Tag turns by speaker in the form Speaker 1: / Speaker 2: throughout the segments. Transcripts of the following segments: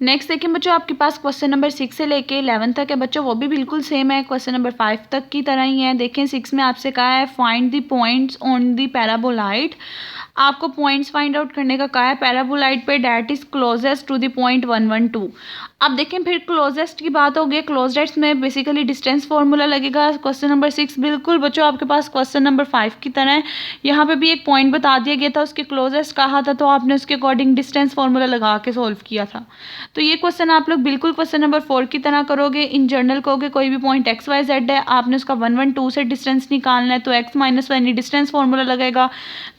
Speaker 1: Next देखिए बच्चों, आपके पास क्वेश्चन नंबर 6 से लेके 11 तक है बच्चों, वो भी बिल्कुल सेम है, क्वेश्चन नंबर 5 तक की तरह ही है। देखें 6 में आपसे कहा है find the points on the paraboloid. आपको पॉइंट्स फाइंड आउट करने का कहा है पैराबोलाइड पे that is closest to the point 112। अब देखें फिर क्लोजेस्ट की बात हो गई, क्लोजेस्ट में बेसिकली डिस्टेंस फॉर्मूला लगेगा। क्वेश्चन नंबर 6 बिल्कुल बच्चों आपके पास क्वेश्चन नंबर 5 की तरह है। यहाँ पे भी एक पॉइंट बता दिया गया था, उसके क्लोजेस्ट कहा था, तो आपने उसके अकॉर्डिंग डिस्टेंस फॉर्मूला लगा के सोल्व किया था। तो ये क्वेश्चन आप लोग बिल्कुल क्वेश्चन नंबर 4 की तरह करोगे। इन जनरल कहोगे कोई भी पॉइंट एक्स वाई जेड है, आपने उसका 112 से डिस्टेंस निकालना है, तो X minus one distance formula लगेगा।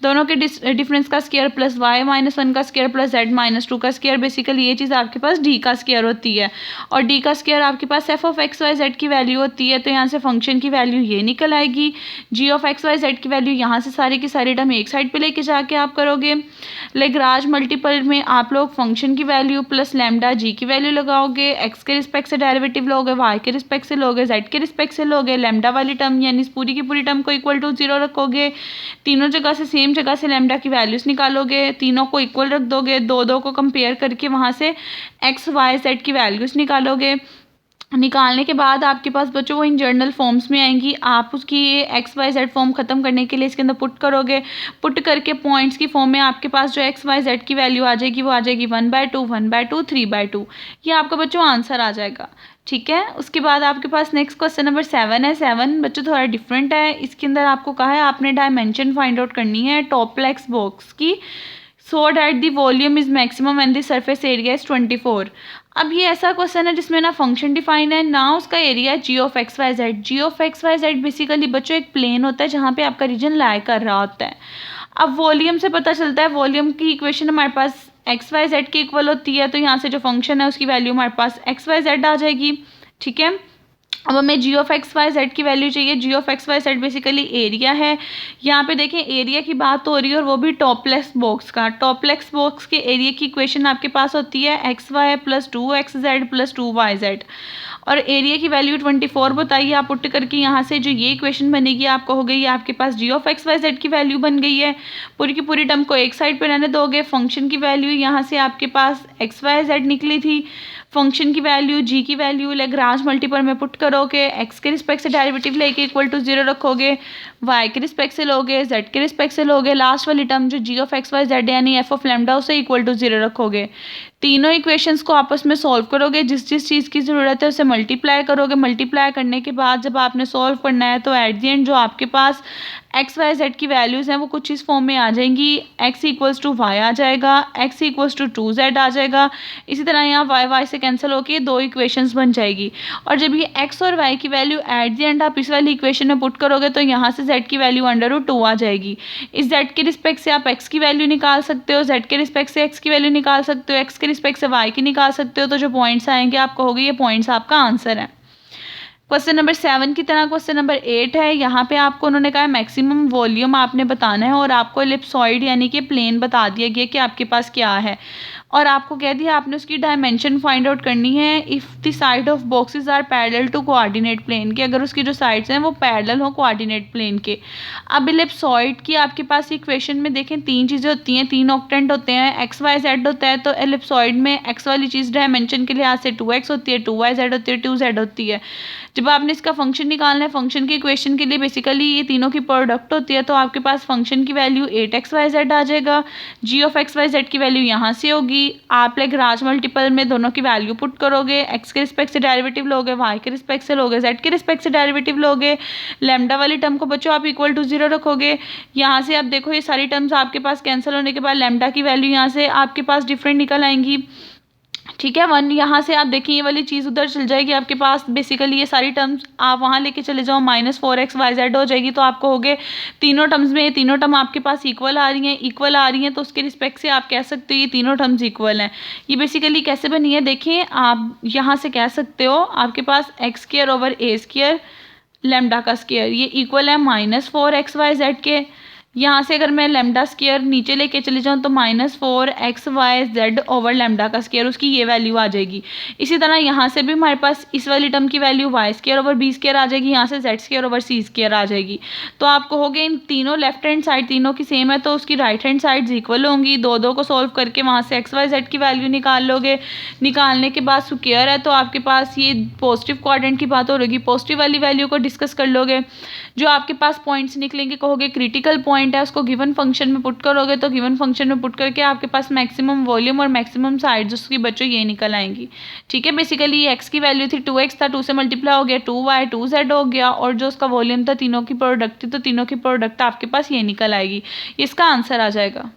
Speaker 1: दोनों के डिफरेंस का square plus Y minus one का square plus Z minus two का स्क्वायर, बेसिकली ये चीज़ आपके पास डी का स्क्वायर होती है। और डी का स्क्वायर आपके पास F of X Y Z की वैल्यू होती है, तो यहाँ से फंक्शन की वैल्यू ये निकल आएगी। जी ऑफ एक्स वाई जेड की वैल्यू यहाँ से सारी की सारी टर्म एक साइड पे लेके जाके आप करोगे। लेग्रांज मल्टीपल में आप लोग फंक्शन की वैल्यू प्लस लैम्डा जी की वैल्यू लगाओगे, एक्स के रिस्पेक्ट से डेरिवेटिव लोगे, वाई के रिस्पेक्ट से लोगे, जेड के रिस्पेक्ट से लोगे, लैम्डा वाली टर्म यानी इस पूरी की पूरी टर्म को इक्वल टू 0 रखोगे। तीनों जगह से सेम जगह से लैम्डा की वैल्यूज निकालोगे, तीनों को इक्वल रख दोगे, दो दो को कंपेयर करके वहाँ से एक्स वाई जेड की वैल्यूज निकालोगे। निकालने के बाद आपके पास बच्चों वो इन जर्नल फॉर्म्स में आएंगी, आप उसकी ये एक्स वाई जेड फॉर्म खत्म करने के लिए इसके अंदर पुट करोगे। पुट करके पॉइंट्स की फॉर्म में आपके पास जो एक्स वाई जेड की वैल्यू आ जाएगी वो आ जाएगी 1/2 1/2 3/2। ये आपका बच्चों आंसर आ जाएगा। ठीक है, उसके बाद आपके पास नेक्स्ट क्वेश्चन नंबर 7 है। 7 बच्चों थोड़ा डिफरेंट है, इसके अंदर आपको कहा है आपने डायमेंशन फाइंड आउट करनी है टॉपलेक्स बॉक्स की, so that the volume is maximum and the surface area is 24। अब ये ऐसा क्वेश्चन है जिसमें ना फंक्शन डिफाइन है ना उसका एरिया है G of X Y Z. G of X Y Z basically बच्चों एक प्लेन होता है जहाँ पे आपका रीजन लाई कर रहा होता है। अब वॉल्यूम से पता चलता है, वॉल्यूम की इक्वेशन हमारे पास एक्स वाई जेड की इक्वल होती है, तो यहाँ से जो फंक्शन है उसकी वैल्यू हमारे पास एक्स वाई जेड आ जाएगी। ठीक है, अब हमें G of X Y Z की वैल्यू चाहिए। G of X Y Z basically area है। यहाँ पे देखें एरिया की बात हो रही है और वो भी टॉपलेक्स बॉक्स का। टॉपलेक्स बॉक्स के एरिया की इक्वेशन आपके पास होती है x Y plus 2xz plus 2yz, और एरिया की वैल्यू 24 बताइए। आप पुट करके यहाँ से जो ये इक्वेशन बनेगी आपको हो गई, आपके पास जी ऑफ एक्स वाई जेड की वैल्यू बन गई है। पूरी की पूरी टर्म को एक साइड पे रहने दोगे। फंक्शन की वैल्यू यहाँ से आपके पास एक्स वाई जेड निकली थी, फंक्शन की वैल्यू जी की वैल्यू लेग्रांज मल्टीपल में पुट करोगे, एक्स के रिस्पेक्ट से डेरिवेटिव लेके इक्वल टू 0 रखोगे, वाई के रिस्पेक्ट से लोगे, जेड के रिस्पेक्ट से लोगे, लास्ट वाली टर्म जो जी ऑफ एक्स वाई जेड यानी एफ ऑफ लैम्डा उसे इक्वल टू 0 रखोगे। तीनों इक्वेशंस को आपस में सॉल्व करोगे, जिस जिस चीज़ की ज़रूरत है उसे मल्टीप्लाई करोगे। मल्टीप्लाई करने के बाद जब आपने सॉल्व करना है तो एट दी एंड जो आपके पास एक्स वाई जेड की वैल्यूज़ हैं वो कुछ इस फॉर्म में आ जाएंगी। एक्स इक्वल्स टू वाई आ जाएगा, एक्स इक्वल्स टू 2z आ जाएगा। इसी तरह यहाँ वाई वाई से कैंसिल होकर दो इक्वेशंस बन जाएगी। और जब ये एक्स और वाई की वैल्यू एट दी एंड आप इस वाली इक्वेशन में पुट करोगे तो यहाँ से जेड की वैल्यू √2 आ जाएगी। इस जेड के रिस्पेक्ट से आप एक्स की वैल्यू निकाल सकते हो, जेड के रिस्पेक्ट से एक्स की वैल्यू निकाल सकते हो, एक्स के रिस्पेक्ट से वाई की निकाल सकते हो। तो जो पॉइंट्स आएंगे आप कहोगे ये पॉइंट्स आपका आंसर है। क्वेश्चन नंबर 7 की तरह क्वेश्चन नंबर 8 है। यहाँ पे आपको उन्होंने कहा मैक्सिमम वॉल्यूम आपने बताना है और आपको एलिप्सॉइड यानी कि प्लेन बता दिया गया कि आपके पास क्या है, और आपको कह दिया आपने उसकी डायमेंशन फाइंड आउट करनी है। If the side of boxes are parallel to coordinate plane के, अगर उसकी जो साइड्स हैं वो पैरेलल हो कोऑर्डिनेट प्लेन के। अब एलिप्सॉइड की आपके पास इक्वेशन में देखें तीन चीज़ें होती हैं, तीन ऑक्टेंट होते हैं, एक्स वाई जेड होता है। तो एलिप्सॉइड में एक्स वाली चीज़ डायमेंशन के लिहाज से 2x होती है, 2yz होती है, 2z होती है। जब आपने इसका फंक्शन निकालना है, फंक्शन की इक्वेशन के लिए बेसिकली ये तीनों की प्रोडक्ट होती है, तो आपके पास फंक्शन की वैल्यू 8xyz आ जाएगा। जी ऑफ एक्स वाई जेड की वैल्यू यहाँ से होगी। आप लेग्रांज मल्टीपल में दोनों की वैल्यू पुट करोगे, एक्स के रिस्पेक्ट से डेरिवेटिव लोगे, वाई के रिस्पेक्ट से लोगे, जेड के रिस्पेक्ट से डेरिवेटिव लोगे। लैम्डा वाली टर्म को बच्चों आप इक्वल टू 0 रखोगे। यहाँ से आप देखो ये सारी टर्म्स आपके पास कैंसिल होने के बाद लैम्डा की वैल्यू यहाँ से आपके पास डिफरेंट निकल आएंगी। ठीक है, 1 यहाँ से आप देखिए ये वाली चीज़ उधर चल जाएगी आपके पास, बेसिकली ये सारी टर्म्स आप वहाँ लेके चले जाओ, -4xyz हो जाएगी। तो आपको हो गए तीनों टर्म्स में तीनों टर्म आपके पास इक्वल आ रही हैं, तो उसके रिस्पेक्ट से आप कह सकते हो ये तीनों टर्म्स इक्वल हैं। ये बेसिकली कैसे बनी है देखें, आप यहाँ से कह सकते हो आपके पास x² ओवर a² लैम्डा का स्क्वायर ये इक्वल है -4xyz के। यहाँ से अगर मैं लेमडा स्क्वायर नीचे लेके चले जाऊँ तो -4xyz ओवर लेमडा का स्क्वायर, उसकी ये वैल्यू आ जाएगी। इसी तरह यहाँ से भी हमारे पास इस वाली टर्म की value Y square over B square आ जाएगी, यहाँ से Z square over C square आ जाएगी। तो आपको हो गए इन तीनों लेफ्ट हैंड साइड तीनों की सेम है तो उसकी राइट हैंड साइड इक्वल होंगी। दो दो को सॉल्व करके वहाँ से एक्स वाई जेड की वैल्यू निकाल लोगे। निकालने के बाद स्क्वायर है तो आपके पास ये पॉजिटिव क्वाड्रेंट की बात हो रही, पॉजिटिव वाली वैल्यू को डिस्कस कर लोगे। जो आपके पास पॉइंट्स निकलेंगे कहोगे क्रिटिकल पॉइंट है, उसको गिवन फंक्शन में पुट करोगे तो गिवन फंक्शन में पुट करके आपके पास मैक्सिमम वॉल्यूम और मैक्सिमम साइड्स उसकी बच्चों ये निकल आएंगी। ठीक है, बेसिकली ये एक्स की वैल्यू थी 2x था, 2 से मल्टीप्लाई हो गया 2y 2z हो गया, और जो उसका वॉल्यूम था तीनों की प्रोडक्ट थी तो तीनों की प्रोडक्ट आपके पास ये निकल आएगी। इसका आंसर आ जाएगा।